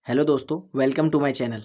Hello दोस्तों, welcome to my channel.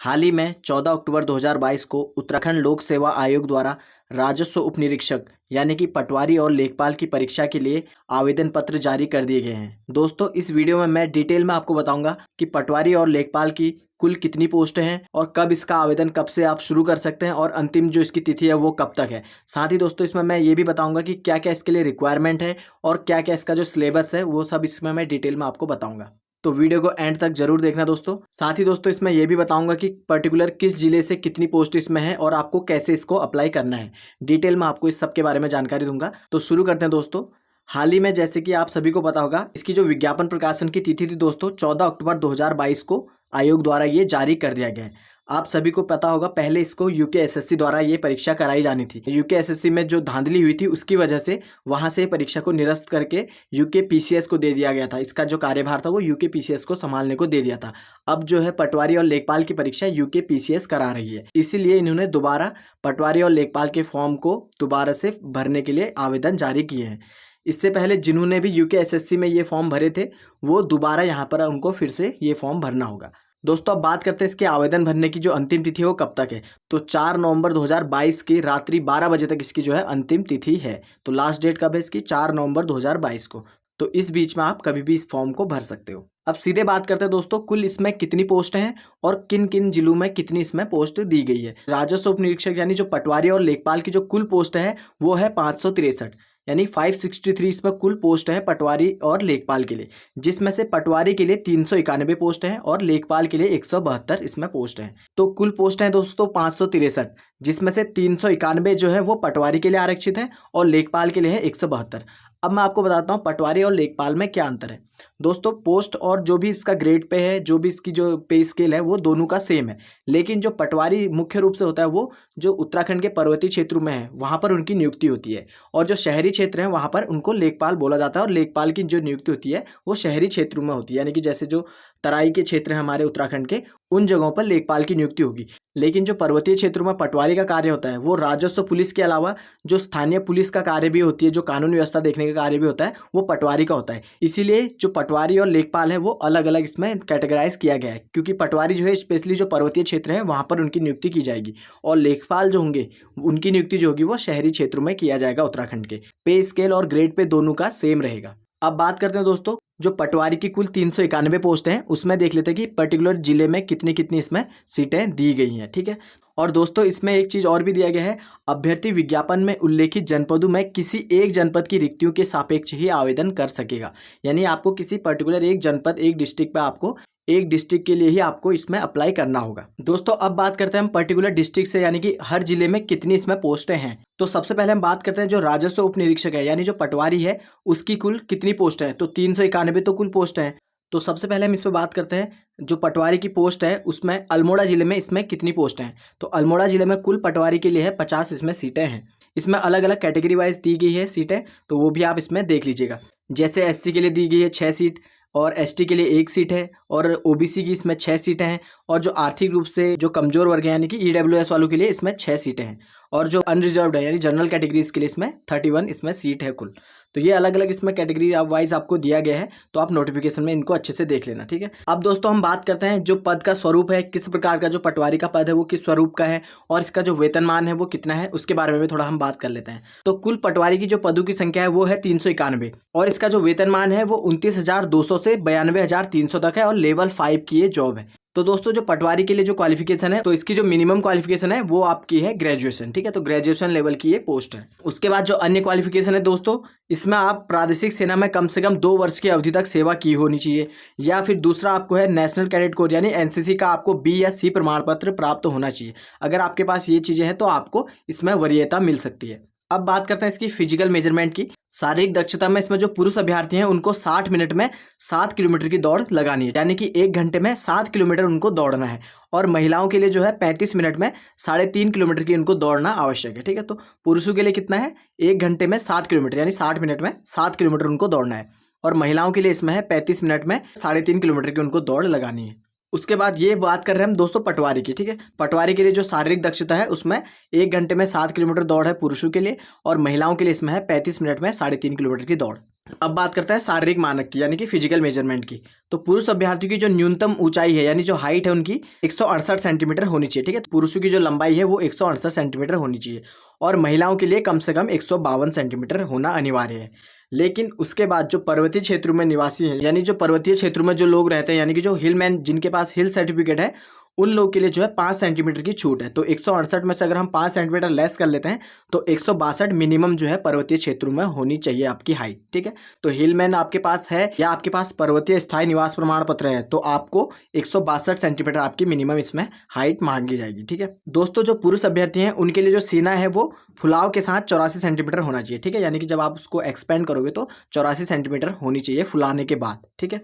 हाल ही में 14 अक्टूबर 2022 को उत्तराखंड लोक सेवा आयोग द्वारा राजस्व उप निरीक्षक यानी कि पटवारी और लेखपाल की परीक्षा के लिए आवेदन पत्र जारी कर दिए गए हैं। दोस्तों, इस वीडियो में मैं डिटेल में आपको बताऊंगा कि पटवारी और लेखपाल की कुल कितनी पोस्टें हैं और कब इसका आवेदन कब से आप शुरू कर सकते हैं और अंतिम जो इसकी तिथि है वो कब तक है। साथ ही दोस्तों, इसमें मैं ये भी बताऊंगा कि क्या क्या इसके लिए रिक्वायरमेंट है और क्या क्या इसका जो सिलेबस है वो सब इसमें मैं डिटेल में आपको बताऊंगा। तो वीडियो को एंड तक जरूर देखना दोस्तों। साथ ही दोस्तों, इसमें यह भी बताऊंगा कि पर्टिकुलर किस जिले से कितनी पोस्ट इसमें है और आपको कैसे इसको अप्लाई करना है। डिटेल में आपको इस सब के बारे में जानकारी दूंगा। तो शुरू करते हैं दोस्तों। हाल ही में जैसे कि आप सभी को पता होगा, इसकी जो विज्ञापन प्रकाशन की तिथि थी दोस्तों 14 अक्टूबर 2022 को आयोग द्वारा ये जारी कर दिया गया है। आप सभी को पता होगा, पहले इसको यूकेएसएससी द्वारा ये परीक्षा कराई जानी थी। यूकेएसएससी में जो धांधली हुई थी उसकी वजह से वहां से परीक्षा को निरस्त करके यूकेपीसीएस को दे दिया गया था। इसका जो कार्यभार था वो यूकेपीसीएस को संभालने को दे दिया था। अब जो है पटवारी और लेखपाल की परीक्षा यूकेपीसीएस करा रही है, इसीलिए इन्होंने दोबारा पटवारी और लेखपाल के फॉर्म को दोबारा से भरने के लिए आवेदन जारी किए हैं। इससे पहले जिन्होंने भी यूकेएसएससी में ये फॉर्म भरे थे वो दोबारा यहाँ पर उनको फिर से ये फॉर्म भरना होगा। दोस्तों, अब बात करते हैं इसके आवेदन भरने की जो अंतिम तिथि है वो कब तक है। तो 4 नवंबर 2022 की रात्रि 12 बजे तक इसकी जो है अंतिम तिथि है। तो लास्ट डेट कब है इसकी? 4 नवंबर 2022 को। तो इस बीच में आप कभी भी इस फॉर्म को भर सकते हो। अब सीधे बात करते हैं दोस्तों, कुल इसमें कितनी पोस्ट हैं और किन किन जिलों में कितनी इसमें पोस्ट दी गई है। राजस्व उप निरीक्षक यानी जो पटवारी और लेखपाल की जो कुल पोस्ट है वो है 563, यानी 563 इसमें कुल पोस्ट है पटवारी और लेखपाल के लिए, जिसमें से पटवारी के लिए 391 पोस्ट हैं और लेखपाल के लिए 172 इसमें पोस्ट हैं। तो कुल पोस्ट हैं दोस्तों 563, जिसमें से 391 जो है वो पटवारी के लिए आरक्षित है और लेखपाल के लिए है 172। अब मैं आपको बताता हूँ पटवारी और लेखपाल में क्या अंतर है। दोस्तों, पोस्ट और जो भी इसका ग्रेड पे है, जो भी इसकी जो पे स्केल है वो दोनों का सेम है, लेकिन जो पटवारी मुख्य रूप से होता है वो जो उत्तराखंड के पर्वतीय क्षेत्रों में है वहाँ पर उनकी नियुक्ति होती है, और जो शहरी क्षेत्र है वहाँ पर उनको लेखपाल बोला जाता है। और लेखपाल की जो नियुक्ति होती है वो शहरी क्षेत्रों में होती है, यानी कि जैसे जो तराई के क्षेत्र हैं हमारे उत्तराखंड के, उन जगहों पर लेखपाल की नियुक्ति होगी। लेकिन जो पर्वतीय क्षेत्रों में पटवारी का कार्य होता है वो राजस्व पुलिस के अलावा जो स्थानीय पुलिस का कार्य भी होती है, जो कानून व्यवस्था देखने का कार्य भी होता है, वो पटवारी का होता है। इसीलिए जो पटवारी और लेखपाल है वो अलग अलग इसमें कैटेगराइज किया गया है, क्योंकि पटवारी जो है स्पेशली जो पर्वतीय क्षेत्र है वहाँ पर उनकी नियुक्ति की जाएगी, और लेखपाल जो होंगे उनकी नियुक्ति जो होगी वो शहरी क्षेत्रों में किया जाएगा। उत्तराखंड के पे स्केल और ग्रेड पे दोनों का सेम रहेगा। अब बात करते हैं दोस्तों, जो पटवारी की कुल 391 पोस्ट हैं उसमें देख लेते हैं कि पर्टिकुलर जिले में कितनी कितनी इसमें सीटें दी गई हैं। ठीक है, और दोस्तों इसमें एक चीज़ और भी दिया गया है, अभ्यर्थी विज्ञापन में उल्लेखित जनपदों में किसी एक जनपद की रिक्तियों के सापेक्ष ही आवेदन कर सकेगा। यानी आपको किसी पर्टिकुलर एक जनपद, एक डिस्ट्रिक्ट पे आपको एक डिस्ट्रिक्ट के लिए ही आपको इसमें अप्लाई करना होगा। दोस्तों, अब बात करते हैं हम पर्टिकुलर डिस्ट्रिक्ट से, यानी कि हर जिले में कितनी इसमें पोस्टें हैं। तो सबसे पहले हम बात करते हैं जो राजस्व उप निरीक्षक है, यानी जो पटवारी है उसकी कुल कितनी पोस्ट है। तो 391 तो कुल पोस्ट है। तो सबसे पहले हम इसमें बात करते हैं जो पटवारी की पोस्ट है उसमें अल्मोड़ा जिले में इसमें कितनी पोस्ट हैं। तो अल्मोड़ा जिले में कुल पटवारी के लिए है 50 इसमें सीटें हैं। इसमें अलग अलग कैटेगरी वाइज दी गई है सीटें, तो वो भी आप इसमें देख लीजिएगा। जैसे एससी के लिए दी गई है 6 सीट, और एसटी के लिए 1 सीट है, और ओबीसी की इसमें 6 सीटें हैं, और जो आर्थिक रूप से जो कमजोर वर्ग है यानी कि ईडब्ल्यूएस वालों के लिए इसमें 6 सीटें हैं, और जो अनरिजर्व्ड है यानी जनरल कैटेगरीज के लिए इसमें 31 इसमें सीट है कुल। तो ये अलग अलग इसमें कैटेगरी वाइज आपको दिया गया है, तो आप नोटिफिकेशन में इनको अच्छे से देख लेना। ठीक है, अब दोस्तों हम बात करते हैं जो पद का स्वरूप है, किस प्रकार का जो पटवारी का पद है वो किस स्वरूप का है, और इसका जो वेतनमान है वो कितना है, उसके बारे में भी थोड़ा हम बात कर लेते हैं। तो कुल पटवारी की जो पदों की संख्या है वो है 391, और इसका जो वेतनमान है वो 29,200 से 92,300 तक है, और लेवल 5 की ये जॉब है। तो दोस्तों, जो पटवारी के लिए जो क्वालिफिकेशन है, तो इसकी जो मिनिमम क्वालिफिकेशन है वो आपकी है ग्रेजुएशन। ठीक है, तो ग्रेजुएशन लेवल की ये पोस्ट है। उसके बाद जो अन्य क्वालिफिकेशन है दोस्तों, इसमें आप प्रादेशिक सेना में कम से कम 2 वर्ष की अवधि तक सेवा की होनी चाहिए, या फिर दूसरा आपको है नेशनल कैडेट कोर यानी एनसीसी का आपको बी या सी प्रमाण पत्र प्राप्त होना चाहिए। अगर आपके पास ये चीज़ें हैं तो आपको इसमें वरीयता मिल सकती है। अब बात करते हैं इसकी फिजिकल मेजरमेंट की। शारीरिक दक्षता में इसमें जो पुरुष अभ्यर्थी हैं उनको 60 मिनट में 7 किलोमीटर की दौड़ लगानी है, यानी कि 1 घंटे में 7 किलोमीटर उनको दौड़ना है। और महिलाओं के लिए जो है 35 मिनट में 3.5 किलोमीटर की उनको दौड़ना आवश्यक है। ठीक है, तो पुरुषों के लिए कितना है? 1 घंटे में 7 किलोमीटर, यानी 60 मिनट में 7 किलोमीटर उनको दौड़ना है, और महिलाओं के लिए इसमें है 35 मिनट में 3.5 किलोमीटर की उनको दौड़ लगानी है। उसके बाद ये बात कर रहे हैं हम दोस्तों पटवारी की। ठीक है, पटवारी के लिए जो शारीरिक दक्षता है उसमें 1 घंटे में 7 किलोमीटर दौड़ है पुरुषों के लिए, और महिलाओं के लिए इसमें है 35 मिनट में 3.5 किलोमीटर की दौड़। अब बात करते हैं शारीरिक मानक की, यानी कि फिजिकल मेजरमेंट की। तो पुरुष अभ्यर्थियों की जो न्यूनतम ऊंचाई है, यानी जो हाइट है उनकी 168 सेंटीमीटर होनी चाहिए। ठीक है, तो पुरुषों की जो लंबाई है वो 168 सेंटीमीटर होनी चाहिए और महिलाओं के लिए कम से कम 152 सेंटीमीटर होना अनिवार्य है। लेकिन उसके बाद जो पर्वतीय क्षेत्रों में निवासी हैं, यानी जो पर्वतीय क्षेत्रों में जो लोग रहते हैं, यानी कि जो हिलमैन, जिनके पास हिल सर्टिफिकेट है, उन लोगों के लिए जो है 5 सेंटीमीटर की छूट है। तो 168 में से अगर हम 5 सेंटीमीटर लेस कर लेते हैं तो 162 मिनिमम जो है पर्वतीय क्षेत्रों में होनी चाहिए आपकी हाइट। ठीक है, तो हिलमैन आपके पास है या आपके पास पर्वतीय स्थायी निवास प्रमाण पत्र है तो आपको 162 सेंटीमीटर आपकी मिनिमम इसमें हाइट मांगी जाएगी। ठीक है दोस्तों, जो पुरुष अभ्यर्थी हैं उनके लिए जो सीना है वो फुलाव के साथ 84 सेंटीमीटर होना चाहिए। ठीक है, यानी कि जब आप उसको एक्सपेंड करोगे तो 84 सेंटीमीटर होनी चाहिए फुलाने के बाद। ठीक है,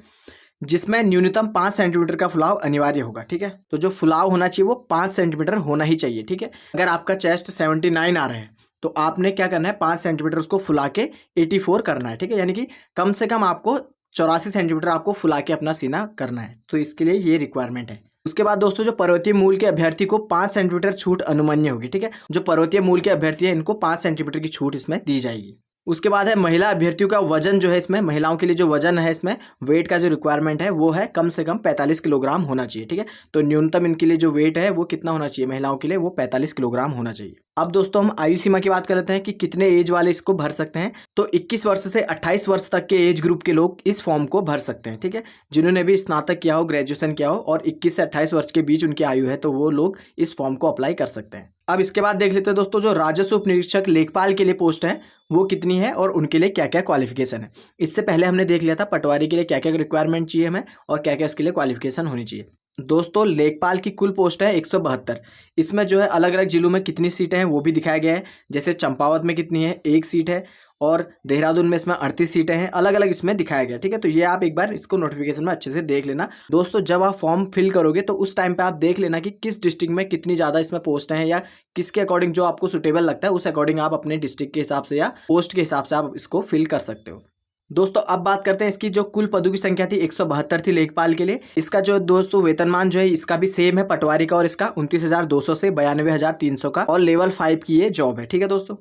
जिसमें न्यूनतम 5 सेंटीमीटर का फुलाव अनिवार्य होगा। ठीक है, तो जो फुलाव होना चाहिए वो 5 सेंटीमीटर होना ही चाहिए। ठीक है, अगर आपका चेस्ट 79 आ रहा है तो आपने क्या करना है, 5 सेंटीमीटर उसको फुला के 84 करना है। ठीक है, यानी कि कम से कम आपको 84 सेंटीमीटर आपको फुला के अपना सीना करना है। तो इसके लिए ये रिक्वायरमेंट है। उसके बाद दोस्तों, जो पर्वतीय मूल के अभ्यर्थी को 5 सेंटीमीटर छूट अनुमान्य होगी। ठीक है, जो पर्वतीय मूल के अभ्यर्थी हैं इनको 5 सेंटीमीटर की छूट इसमें दी जाएगी। उसके बाद है महिला अभ्यर्थियों का वजन जो है, इसमें महिलाओं के लिए जो वजन है, इसमें वेट का जो रिक्वायरमेंट है वो है कम से कम 45 किलोग्राम होना चाहिए। ठीक है, तो न्यूनतम इनके लिए जो वेट है वो कितना होना चाहिए, महिलाओं के लिए वो 45 किलोग्राम होना चाहिए। अब दोस्तों हम आयु सीमा की बात कर लेते हैं कि कितने एज वाले इसको भर सकते हैं। तो 21 वर्ष से 28 वर्ष तक के एज ग्रुप के लोग इस फॉर्म को भर सकते हैं। ठीक है, जिन्होंने भी स्नातक किया हो, ग्रेजुएशन किया हो और 21 से 28 वर्ष के बीच उनकी आयु है तो वो लोग इस फॉर्म को अप्लाई कर सकते हैं। अब इसके बाद देख लेते हैं दोस्तों, जो राजस्व उप निरीक्षक लेखपाल के लिए पोस्ट है वो कितनी है और उनके लिए क्या क्या क्वालिफिकेशन है। इससे पहले हमने देख लिया था पटवारी के लिए क्या क्या रिक्वायरमेंट चाहिए हमें और क्या क्या इसके लिए क्वालिफिकेशन होनी चाहिए। दोस्तों लेखपाल की कुल पोस्ट है 172। इसमें जो है अलग अलग जिलों में कितनी सीटें हैं वो भी दिखाया गया है। जैसे चंपावत में कितनी है, 1 सीट है, और देहरादून में इसमें 38 सीटें हैं, अलग अलग इसमें दिखाया गया। ठीक है, तो ये आप एक बार इसको नोटिफिकेशन में अच्छे से देख लेना। दोस्तों जब आप फॉर्म फिल करोगे तो उस टाइम पे आप देख लेना कि किस डिस्ट्रिक्ट में कितनी ज़्यादा इसमें पोस्ट हैं या किसके अकॉर्डिंग जो आपको सुटेबल लगता है उस अकॉर्डिंग आप अपने डिस्ट्रिक्ट के हिसाब से या पोस्ट के हिसाब से आप इसको फिल कर सकते हो। दोस्तों अब बात करते हैं इसकी जो कुल पदों की संख्या थी 172 थी लेखपाल के लिए। इसका जो दोस्तों वेतनमान जो है इसका भी सेम है पटवारी का, और इसका 29,200 से 92,300 का, और लेवल 5 की ये जॉब है। ठीक है दोस्तों,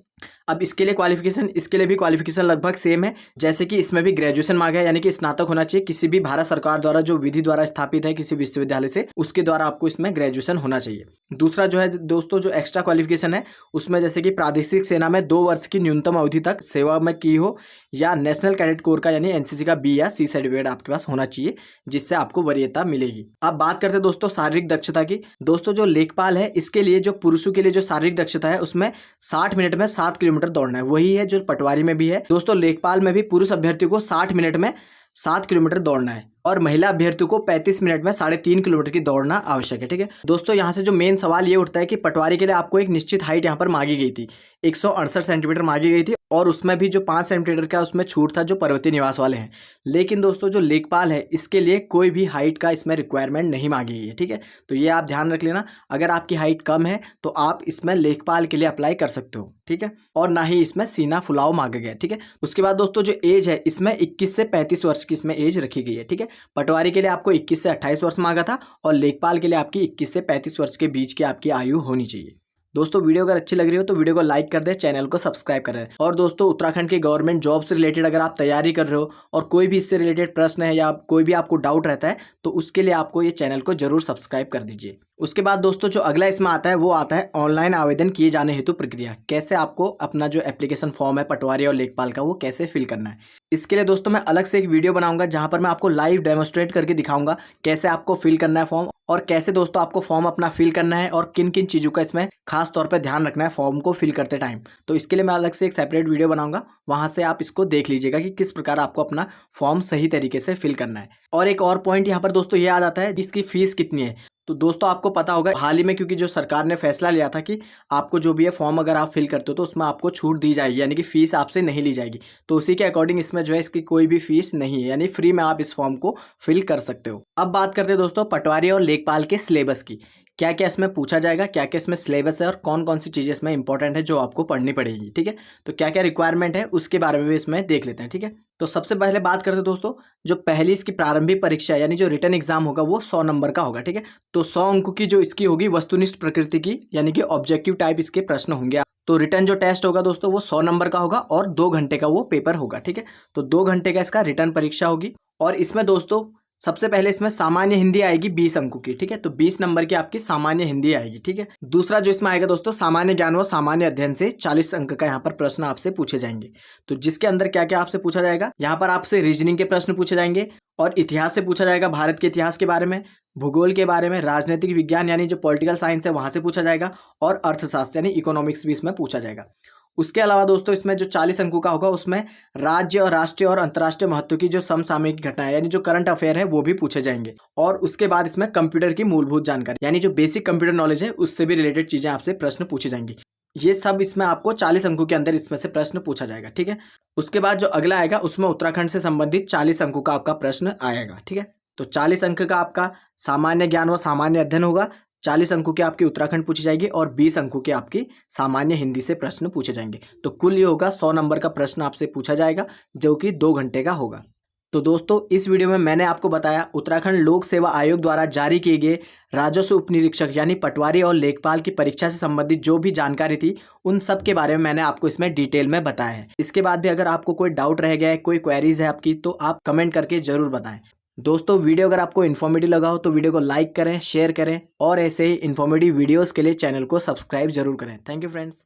अब इसके लिए क्वालिफिकेशन, इसके लिए भी क्वालिफिकेशन लगभग सेम है। जैसे कि इसमें भी ग्रेजुएशन मांगा है, यानी कि स्नातक होना चाहिए किसी भी भारत सरकार द्वारा जो विधि द्वारा स्थापित है किसी विश्वविद्यालय से, उसके द्वारा आपको इसमें ग्रेजुएशन होना चाहिए। दूसरा जो है दोस्तों जो एक्स्ट्रा क्वालिफिकेशन है उसमें जैसे कि प्रादेशिक सेना में 2 वर्ष की न्यूनतम अवधि तक सेवा में की हो, या नेशनल कैडेट कोर का यानी एनसीसी का बी या सी सर्टिफिकेट आपके पास होना चाहिए जिससे आपको वरीयता मिलेगी। अब बात करते हैं दोस्तों शारीरिक दक्षता की। दोस्तों जो लेखपाल है इसके लिए जो पुरुषों के लिए जो शारीरिक दक्षता है उसमें 60 मिनट में 7 किलोमीटर दौड़ना है, वही है जो पटवारी में भी है। दोस्तों लेखपाल में भी पुरुष अभ्यर्थी को 60 मिनट में 7 किलोमीटर दौड़ना है और महिला अभ्यर्थियों को 35 मिनट में 3.5 किलोमीटर की दौड़ना आवश्यक है। ठीक है दोस्तों, यहाँ से जो मेन सवाल ये उठता है कि पटवारी के लिए आपको एक निश्चित हाइट यहाँ पर मांगी गई थी, 168 सेंटीमीटर मांगी गई थी, और उसमें भी जो 5 सेंटीमीटर का उसमें छूट था जो पर्वतीय निवास वाले हैं। लेकिन दोस्तों जो लेखपाल है इसके लिए कोई भी हाइट का इसमें रिक्वायरमेंट नहीं मांगी गई है। ठीक है, तो ये आप ध्यान रख लेना, अगर आपकी हाइट कम है तो आप इसमें लेखपाल के लिए अप्लाई कर सकते हो। ठीक है, और ना ही इसमें सीना फुलाव मांगा गया। ठीक है, उसके बाद दोस्तों जो एज है इसमें 21 से 35 वर्ष की इसमें एज रखी गई है। ठीक है, पटवारी के लिए आपको 21 से 28 वर्ष मांगा था और लेखपाल के लिए आपकी 21 से 35 वर्ष के बीच की आपकी आयु होनी चाहिए। दोस्तों वीडियो अगर अच्छी लग रही हो तो वीडियो को लाइक कर दें, चैनल को सब्सक्राइब कर दें। और दोस्तों उत्तराखंड के गवर्नमेंट जॉब से रिलेटेड अगर आप तैयारी कर रहे हो और कोई भी इससे रिलेटेड प्रश्न है या कोई भी आपको डाउट रहता है तो उसके लिए आपको ये चैनल को जरूर सब्सक्राइब कर दीजिए। उसके बाद दोस्तों जो अगला इसमें आता है वो आता है ऑनलाइन आवेदन किए जाने हेतु प्रक्रिया। कैसे आपको अपना जो एप्लीकेशन फॉर्म है पटवारी और लेखपाल का वो कैसे फिल करना है। इसके लिए दोस्तों मैं अलग से एक वीडियो बनाऊंगा जहां पर मैं आपको लाइव डेमोस्ट्रेट करके दिखाऊंगा कैसे आपको फिल करना है फॉर्म, और कैसे दोस्तों आपको फॉर्म अपना फिल करना है और किन किन चीज़ों का इसमें खास तौर पर ध्यान रखना है फॉर्म को फिल करते टाइम। तो इसके लिए मैं अलग से एक सेपरेट वीडियो बनाऊंगा, वहां से आप इसको देख लीजिएगा कि किस प्रकार आपको अपना फॉर्म सही तरीके से फिल करना है। और एक और पॉइंट यहाँ पर दोस्तों ये आ जाता है इसकी फीस कितनी है। तो दोस्तों आपको पता होगा हाल ही में क्योंकि जो सरकार ने फैसला लिया था कि आपको जो भी है फॉर्म अगर आप फिल करते हो तो उसमें आपको छूट दी जाएगी, यानी कि फीस आपसे नहीं ली जाएगी। तो उसी के अकॉर्डिंग इसमें जो है इसकी कोई भी फीस नहीं है, यानी फ्री में आप इस फॉर्म को फिल कर सकते हो। अब बात करते हैं दोस्तों पटवारी और लेखपाल के सिलेबस की। क्या क्या इसमें पूछा जाएगा, क्या क्या इसमें सिलेबस है और कौन कौन सी चीज़ें इसमें इंपॉर्टेंट है जो आपको पढ़नी पड़ेगी। ठीक है, तो क्या क्या रिक्वायरमेंट है उसके बारे में भी इसमें देख लेते हैं। ठीक है, तो सबसे पहले बात करते हैं दोस्तों, जो पहली इसकी प्रारंभिक परीक्षा यानी जो रिटन एग्जाम होगा वो 100 नंबर का होगा। ठीक है, तो 100 अंकों की जो इसकी होगी वस्तुनिष्ठ प्रकृति की यानी कि ऑब्जेक्टिव टाइप इसके प्रश्न होंगे। तो रिटन जो टेस्ट होगा दोस्तों वो 100 नंबर का होगा और 2 घंटे का वो पेपर होगा। ठीक है, तो 2 घंटे का इसका रिटन परीक्षा होगी और इसमें दोस्तों सबसे पहले इसमें सामान्य हिंदी आएगी 20 अंकों की। ठीक है, तो 20 नंबर की आपकी सामान्य हिंदी आएगी। ठीक है, दूसरा जो इसमें आएगा दोस्तों सामान्य ज्ञान व सामान्य अध्ययन से 40 अंक का यहाँ पर प्रश्न आपसे पूछे जाएंगे। तो जिसके अंदर क्या क्या आपसे पूछा जाएगा, यहाँ पर आपसे रीजनिंग के प्रश्न पूछे जाएंगे और इतिहास से पूछा जाएगा, भारत के इतिहास के बारे में, भूगोल के बारे में, राजनीतिक विज्ञान यानी जो पॉलिटिकल साइंस है वहां से पूछा जाएगा और अर्थशास्त्र यानी इकोनॉमिक्स भी इसमें पूछा जाएगा। उसके अलावा दोस्तों इसमें जो 40 अंकों का होगा उसमें राज्य और राष्ट्रीय और अंतर्राष्ट्रीय महत्व की जो समसामयिक घटनाएं यानी जो करंट अफेयर है वो भी पूछे जाएंगे। और उसके बाद इसमें कंप्यूटर की मूलभूत जानकारी यानी जो बेसिक कंप्यूटर नॉलेज है उससे भी रिलेटेड चीजें आपसे प्रश्न पूछे जाएंगी। ये सब इसमें आपको 40 अंकों के अंदर इसमें से प्रश्न पूछा जाएगा। ठीक है, उसके बाद जो अगला आएगा उसमें उत्तराखंड से संबंधित 40 अंकों का आपका प्रश्न आएगा। ठीक है, तो 40 अंक का आपका सामान्य ज्ञान व सामान्य अध्ययन होगा, 40 अंकों की आपकी उत्तराखंड पूछी जाएगी और 20 अंकों की आपकी सामान्य हिंदी से प्रश्न पूछे जाएंगे। तो कुल ये होगा 100 नंबर का प्रश्न आपसे पूछा जाएगा जो कि 2 घंटे का होगा। तो दोस्तों इस वीडियो में मैंने आपको बताया उत्तराखंड लोक सेवा आयोग द्वारा जारी किए गए राजस्व उपनिरीक्षक यानी पटवारी और लेखपाल की परीक्षा से संबंधित जो भी जानकारी थी उन सब के बारे में मैंने आपको इसमें डिटेल में बताया है। इसके बाद भी अगर आपको कोई डाउट रह गया है, कोई क्वेरीज है आपकी, तो आप कमेंट करके जरूर बताएं। दोस्तों वीडियो अगर आपको इन्फॉर्मेटिव लगा हो तो वीडियो को लाइक करें, शेयर करें और ऐसे ही इन्फॉर्मेटिव वीडियोस के लिए चैनल को सब्सक्राइब जरूर करें। Thank you friends.